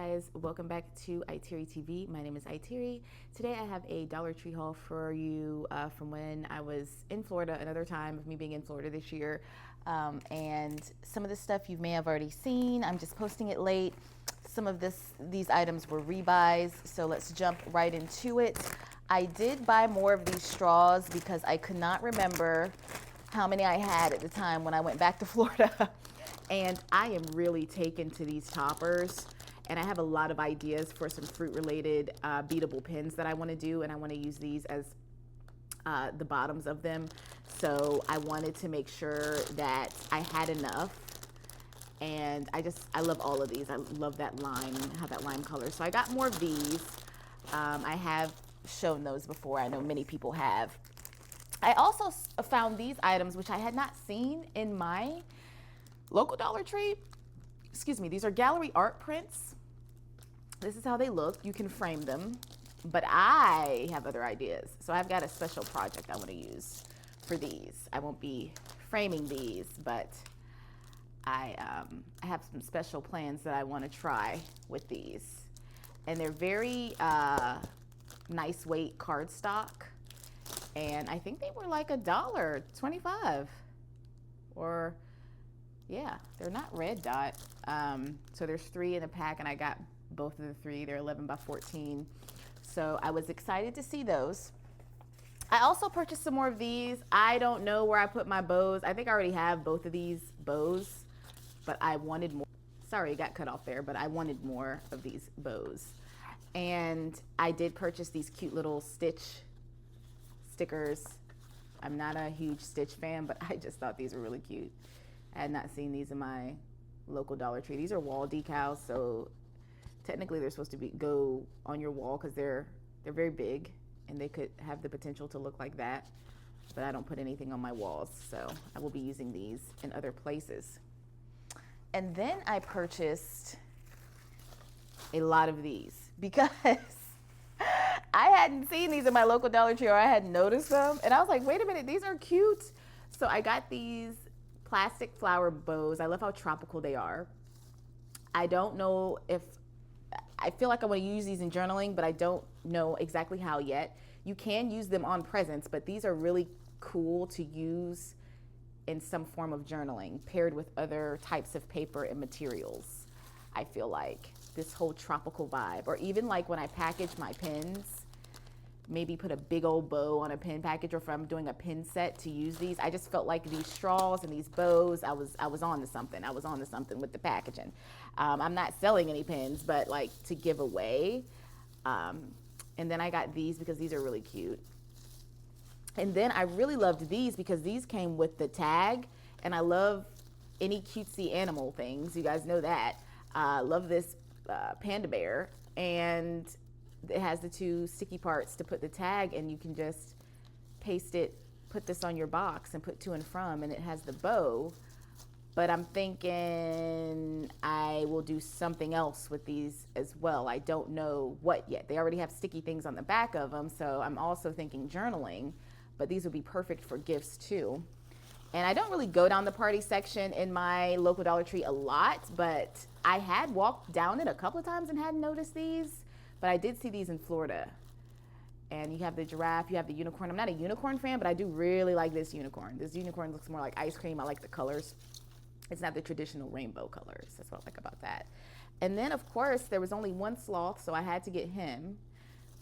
guys, welcome back to Itiri TV. My name is Itiri. Today I have a Dollar Tree haul for you from when I was in Florida, another time of me being in Florida this year. And some of this stuff you may have already seen. I'm just posting it late. Some of these items were rebuys, so let's jump right into it. I did buy more of these straws because I could not remember how many I had at the time when I went back to Florida. And I am really taken to these toppers, and I have a lot of ideas for some fruit related beadable pins that I want to do, and I want to use these as the bottoms of them. So I wanted to make sure that I had enough, and I love all of these. I love that lime, how that lime color. So I got more of these. I have shown those before. I know many people have. I also found these items which I had not seen in my local Dollar Tree. Excuse me. These are gallery art prints. This is how they look. You can frame them, but I have other ideas. So I've got a special project I want to use for these. I won't be framing these, but I have some special plans that I want to try with these. And they're very nice weight cardstock. And I think they were like $1.25 or yeah, they're not red dot. So there's 3 in a pack, and I got both of the 3. They're 11 by 14. So I was excited to see those. I also purchased some more of these. I don't know where I put my bows. I think I already have both of these bows, but I wanted more. Sorry, it got cut off there, but I wanted more of these bows. And I did purchase these cute little Stitch stickers. I'm not a huge Stitch fan, but I just thought these were really cute. I had not seen these in my local Dollar Tree. These are wall decals, so technically they're supposed to go on your wall because they're very big and they could have the potential to look like that. But I don't put anything on my walls, so I will be using these in other places. And then I purchased a lot of these because I hadn't seen these in my local Dollar Tree, or I hadn't noticed them. And I was like, wait a minute, these are cute. So I got these plastic flower bows. I love how tropical they are. I don't know if, I feel like I want to use these in journaling, but I don't know exactly how yet. You can use them on presents, but these are really cool to use in some form of journaling paired with other types of paper and materials. I feel like this whole tropical vibe, or even like when I package my pens, maybe put a big old bow on a pin package, or if I'm doing a pin set to use these. I just felt like these straws and these bows, I was on to something. I was on to something with the packaging. I'm not selling any pins, but like to give away. And then I got these because these are really cute. And then I really loved these because these came with the tag, and I love any cutesy animal things. You guys know that. Love this panda bear, and it has the 2 sticky parts to put the tag, and you can just paste it, put this on your box and put to and from, and it has the bow. But I'm thinking I will do something else with these as well. I don't know what yet. They already have sticky things on the back of them, so I'm also thinking journaling, but these would be perfect for gifts too. And I don't really go down the party section in my local Dollar Tree a lot, but I had walked down it a couple of times and hadn't noticed these. But I did see these in Florida. And you have the giraffe, you have the unicorn. I'm not a unicorn fan, but I do really like this unicorn. This unicorn looks more like ice cream. I like the colors. It's not the traditional rainbow colors. That's what I like about that. And then, of course, there was only one sloth, so I had to get him.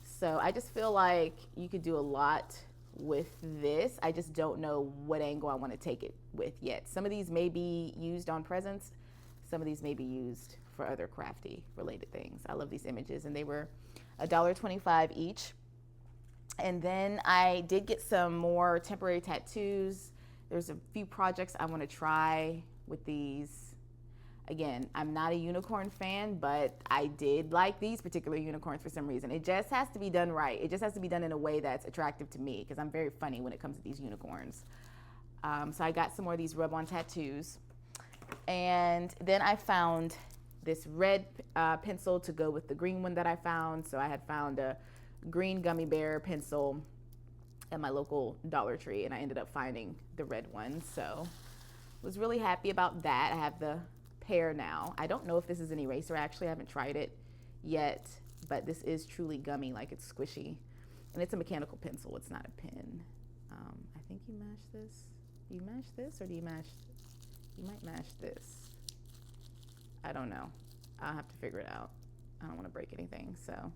So I just feel like you could do a lot with this. I just don't know what angle I want to take it with yet. Some of these may be used on presents. Some of these may be used for other crafty related things. I love these images, and they were $1.25 each. And then I did get some more temporary tattoos. There's a few projects I want to try with these. Again, I'm not a unicorn fan, but I did like these particular unicorns for some reason. It just has to be done right. It just has to be done in a way that's attractive to me, because I'm very funny when it comes to these unicorns. So I got some more of these rub-on tattoos. And then I found this red pencil to go with the green one that I found. So I had found a green gummy bear pencil at my local Dollar Tree, and I ended up finding the red one. So was really happy about that. I have the pair now. I don't know if this is an eraser. Actually, I haven't tried it yet, but this is truly gummy, like it's squishy. And it's a mechanical pencil. It's not a pen. I think you mash this. Do you mash this or do you mash? You might mash this. I don't know. I'll have to figure it out. I don't want to break anything, so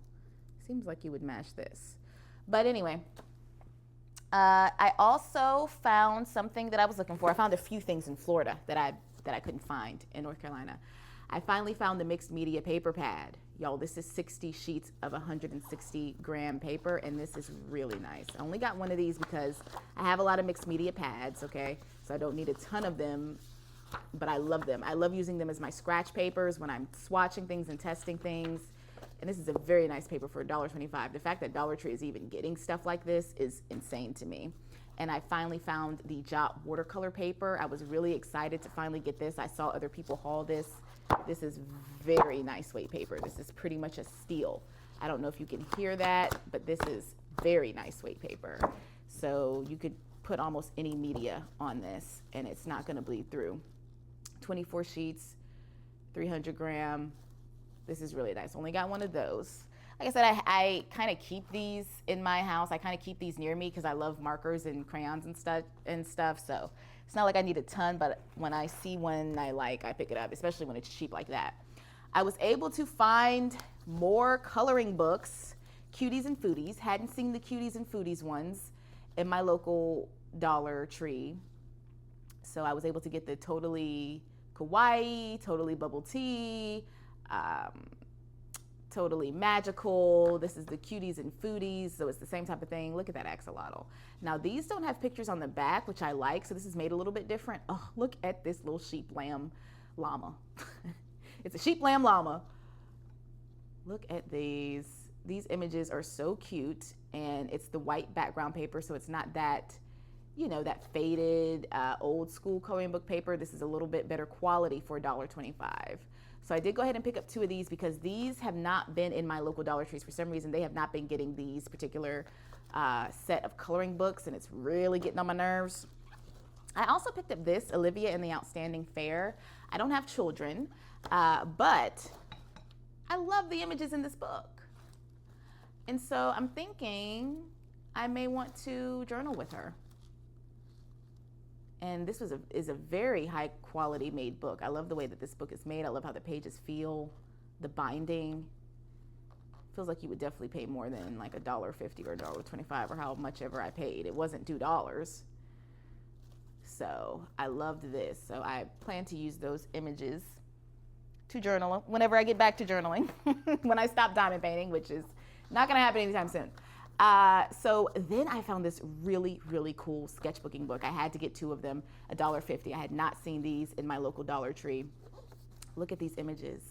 seems like you would mash this. But anyway, I also found something that I was looking for. I found a few things in Florida that I couldn't find in North Carolina. I finally found the mixed media paper pad. Y'all, this is 60 sheets of 160 gram paper, and this is really nice. I only got one of these because I have a lot of mixed media pads, okay? So I don't need a ton of them, but I love them. I love using them as my scratch papers when I'm swatching things and testing things. And this is a very nice paper for $1.25. The fact that Dollar Tree is even getting stuff like this is insane to me. And I finally found the Jot watercolor paper. I was really excited to finally get this. I saw other people haul this. This is very nice weight paper. This is pretty much a steal. I don't know if you can hear that, but this is very nice weight paper. So you could put almost any media on this and it's not gonna bleed through. 24 sheets, 300 gram. This is really nice. Only got one of those. Like I said, I kind of keep these in my house. I kind of keep these near me because I love markers and crayons and stuff. So it's not like I need a ton, but when I see one I like, I pick it up, especially when it's cheap like that. I was able to find more coloring books, Cuties and Foodies. Hadn't seen the Cuties and Foodies ones in my local Dollar Tree. So I was able to get the Totally Kawaii, Totally Bubble Tea, Totally Magical. This is the Cuties and Foodies, so it's the same type of thing. Look at that axolotl. Now these don't have pictures on the back, which I like, so this is made a little bit different. Oh, look at this little sheep lamb llama. It's a sheep lamb llama. Look at these. These images are so cute, and it's the white background paper, so it's not that, you know, that faded old school coloring book paper. This is a little bit better quality for $1.25. So I did go ahead and pick up two of these because these have not been in my local Dollar Trees. For some reason, they have not been getting these particular set of coloring books, and it's really getting on my nerves. I also picked up this, Olivia and the Outstanding Fair. I don't have children, but I love the images in this book. And so I'm thinking I may want to journal with her. And this is a very high quality made book. I love the way that this book is made. I love how the pages feel, the binding. Feels like you would definitely pay more than like $1.50 or $1.25 or how much ever I paid. It wasn't $2. So I loved this. So I plan to use those images to journal whenever I get back to journaling, when I stop diamond painting, which is not gonna happen anytime soon. So then I found this really, really cool sketchbooking book. I had to get two of them, $1.50. I had not seen these in my local Dollar Tree. Look at these images.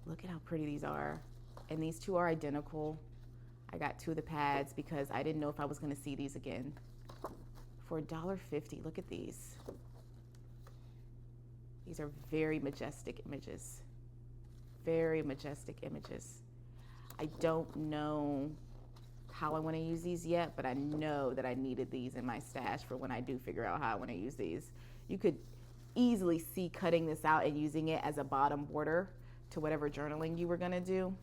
Look at how pretty these are. And these two are identical. I got two of the pads because I didn't know if I was gonna see these again. For $1.50, look at these. These are very majestic images. Very majestic images. I don't know how I want to use these yet, but I know that I needed these in my stash for when I do figure out how I want to use these. You could easily see cutting this out and using it as a bottom border to whatever journaling you were going to do.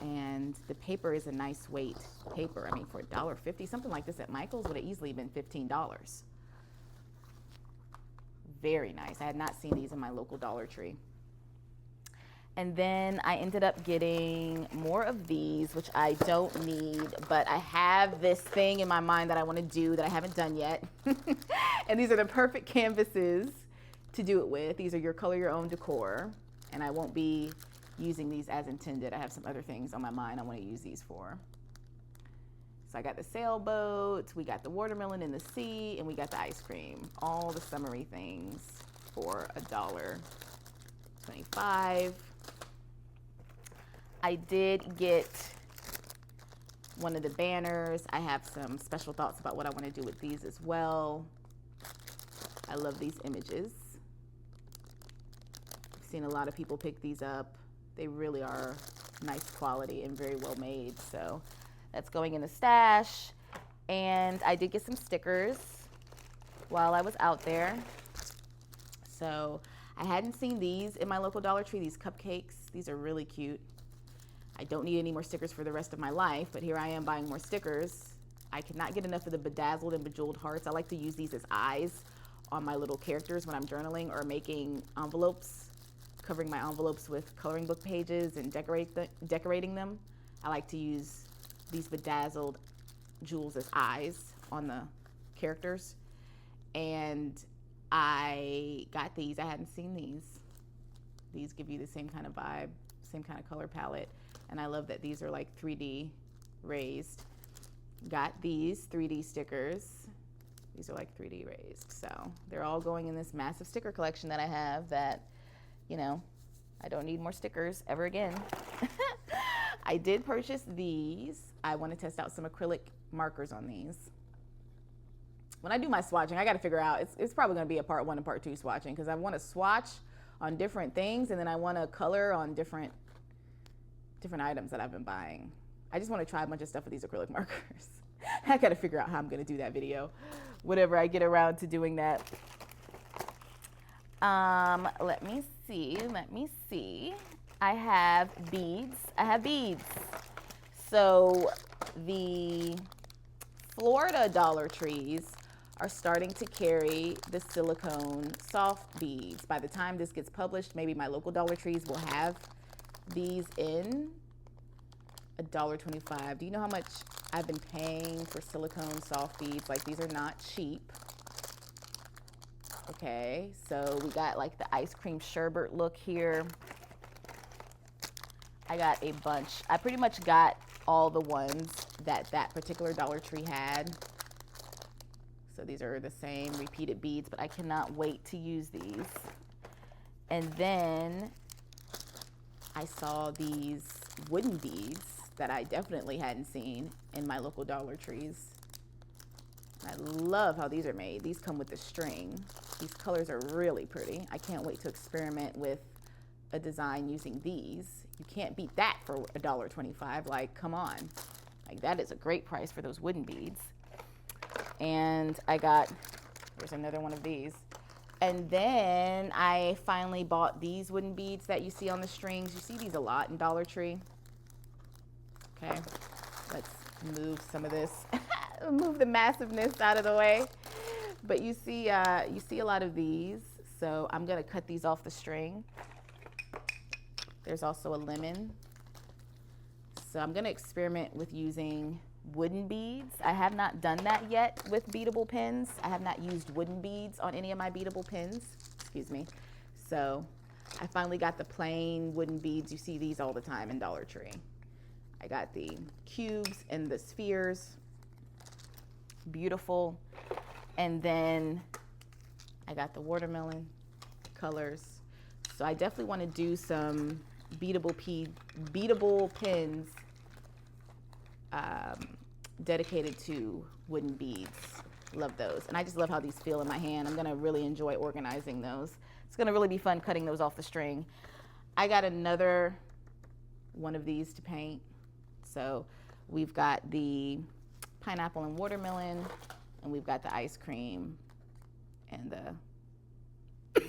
And the paper is a nice weight paper. I mean, for $1.50, something like this at Michael's would have easily been $15. Very nice. I had not seen these in my local Dollar Tree. And then I ended up getting more of these, which I don't need, but I have this thing in my mind that I want to do that I haven't done yet. And these are the perfect canvases to do it with. These are your color your own decor, and I won't be using these as intended. I have some other things on my mind I want to use these for. So I got the sailboat, we got the watermelon in the sea, and we got the ice cream. All the summery things for $1.25. I did get one of the banners. I have some special thoughts about what I want to do with these as well. I love these images. I've seen a lot of people pick these up. They really are nice quality and very well made. So that's going in the stash. And I did get some stickers. while I was out there. So I hadn't seen these in my local Dollar Tree, these cupcakes. These are really cute. I don't need any more stickers for the rest of my life, but here I am buying more stickers. I cannot get enough of the bedazzled and bejeweled hearts. I like to use these as eyes on my little characters when I'm journaling or making envelopes, covering my envelopes with coloring book pages and decorating them. I like to use these bedazzled jewels as eyes on the characters. And I got these. I hadn't seen these. These give you the same kind of vibe, same kind of color palette. And I love that these are like 3D raised. Got these 3D stickers. These are like 3D raised. So they're all going in this massive sticker collection that I have that, you know, I don't need more stickers ever again. I did purchase these. I want to test out some acrylic markers on these. When I do my swatching, I got to figure out, it's probably going to be a part 1 and part 2 swatching, because I want to swatch on different things and then I want to color on different items that I've been buying. I just want to try a bunch of stuff with these acrylic markers. I got to figure out how I'm going to do that video, whenever I get around to doing that. Let me see. I have beads. So the Florida Dollar Trees are starting to carry the silicone soft beads. By the time this gets published, maybe my local Dollar Trees will have these in $1.25. Do you know how much I've been paying for silicone soft beads? Like, these are not cheap. Okay, so we got like the ice cream sherbet look here. I got a bunch. I pretty much got all the ones that particular Dollar Tree had. So these are the same repeated beads, but I cannot wait to use these. And then I saw these wooden beads that I definitely hadn't seen in my local Dollar Trees. I love how these are made. These come with the string. These colors are really pretty. I can't wait to experiment with a design using these. You can't beat that for $1.25. Like, come on. Like, that is a great price for those wooden beads. And I got, here's another one of these. And then I finally bought these wooden beads that you see on the strings. You see these a lot in Dollar Tree. Okay, let's move some of this, move the massiveness out of the way. But you see a lot of these. So I'm gonna cut these off the string. There's also a lemon. So I'm gonna experiment with using wooden beads. I have not done that yet with beadable pins. I have not used wooden beads on any of my beadable pins. Excuse me. So I finally got the plain wooden beads. You see these all the time in Dollar Tree. I got the cubes and the spheres. Beautiful. And then I got the watermelon colors. So I definitely want to do some beadable pins dedicated to wooden beads. Love those. And I just love how these feel in my hand. I'm gonna really enjoy organizing those. It's gonna really be fun cutting those off the string. I got another one of these to paint. So we've got the pineapple and watermelon, and we've got the ice cream and the,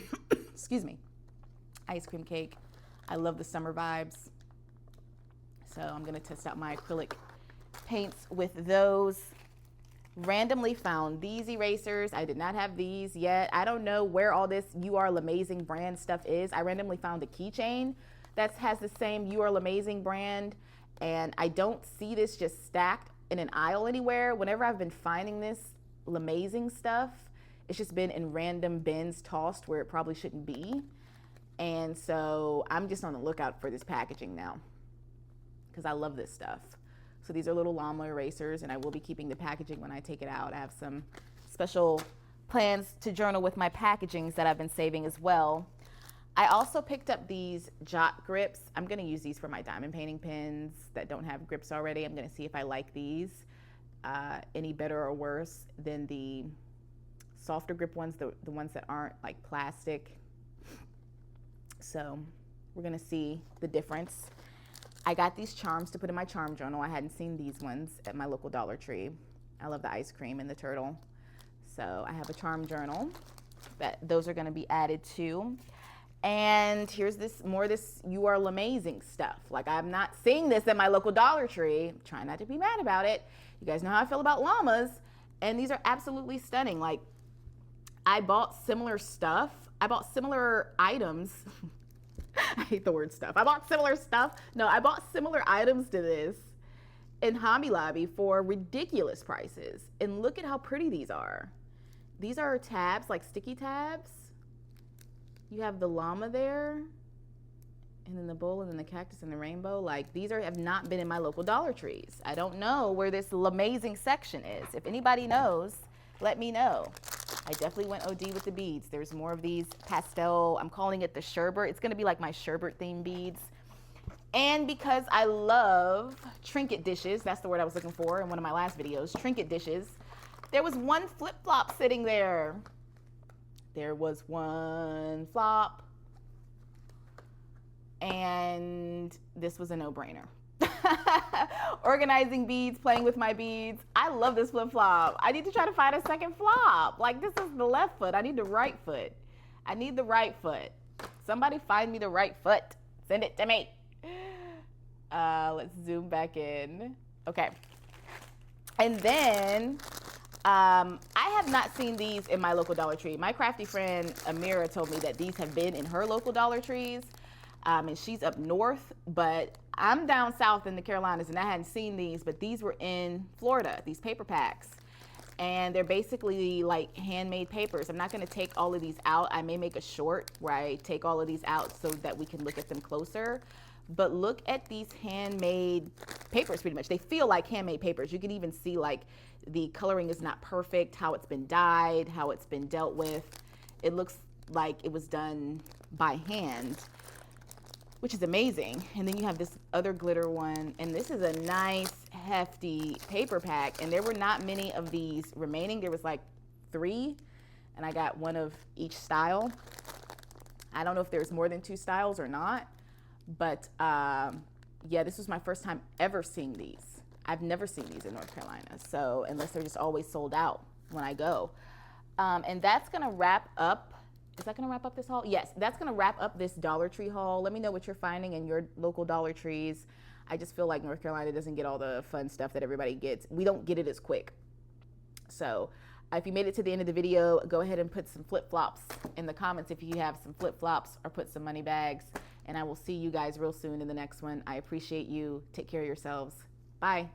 excuse me, ice cream cake. I love the summer vibes. So I'm gonna test out my acrylic paints with those. Randomly found these erasers. I did not have these yet. I don't know where all this You Are Amazing brand stuff is. I randomly found a keychain that has the same You Are Amazing brand, and I don't see this just stacked in an aisle anywhere. Whenever I've been finding this amazing stuff, it's just been in random bins tossed where it probably shouldn't be. And so I'm just on the lookout for this packaging now, because I love this stuff. So these are little llama erasers, and I will be keeping the packaging when I take it out. I have some special plans to journal with my packagings that I've been saving as well. I also picked up these jot grips. I'm gonna use these for my diamond painting pens that don't have grips already. I'm gonna see if I like these any better or worse than the softer grip ones, the ones that aren't like plastic. So we're gonna see the difference. I got these charms to put in my charm journal. I hadn't seen these ones at my local Dollar Tree. I love the ice cream and the turtle. So I have a charm journal that those are going to be added to. And here's this more of this You Are Amazing stuff. Like, I'm not seeing this at my local Dollar Tree. I'm trying not to be mad about it. You guys know how I feel about llamas. And these are absolutely stunning. Like, I bought similar stuff. I bought similar items. I hate the word stuff. I bought similar stuff. No, I bought similar items to this in Hobby Lobby for ridiculous prices. And look at how pretty these are. These are tabs, like sticky tabs. You have the llama there, and then the bull, and then the cactus and the rainbow. Like, these have not been in my local Dollar Trees. I don't know where this amazing section is. If anybody knows, let me know. I definitely went OD with the beads. There's more of these pastel, I'm calling it the sherbet. It's gonna be like my sherbet themed beads. And because I love trinket dishes, that's the word I was looking for in one of my last videos, trinket dishes, there was one flip-flop sitting there. There was one flop, and this was a no-brainer. Organizing beads, playing with my beads. I love this flip-flop. I need to try to find a second flop. Like, this is the left foot. I need the right foot. I need the right foot. Somebody find me the right foot. Send it to me. Let's zoom back in. Okay. And then I have not seen these in my local Dollar Tree. My crafty friend Amira told me that these have been in her local Dollar Trees, and she's up north, but I'm down south in the Carolinas, and I hadn't seen these, but these were in Florida, these paper packs, and they're basically like handmade papers. I'm not going to take all of these out. I may make a short where I take all of these out so that we can look at them closer. But look at these handmade papers, pretty much. They feel like handmade papers. You can even see like the coloring is not perfect, how it's been dyed, how it's been dealt with. It looks like it was done by hand, which is amazing. And then you have this other glitter one, and this is a nice hefty paper pack, and there were not many of these remaining. There was like 3, and I got one of each style. I don't know if there's more than 2 styles or not, but yeah, this was my first time ever seeing these. I've never seen these in North Carolina, so unless they're just always sold out when I go. And that's gonna wrap up. Is that gonna wrap up this haul? Yes, that's gonna wrap up this Dollar Tree haul. Let me know what you're finding in your local Dollar Trees. I just feel like North Carolina doesn't get all the fun stuff that everybody gets. We don't get it as quick. So if you made it to the end of the video, go ahead and put some flip-flops in the comments if you have some flip-flops, or put some money bags. And I will see you guys real soon in the next one. I appreciate you. Take care of yourselves. Bye.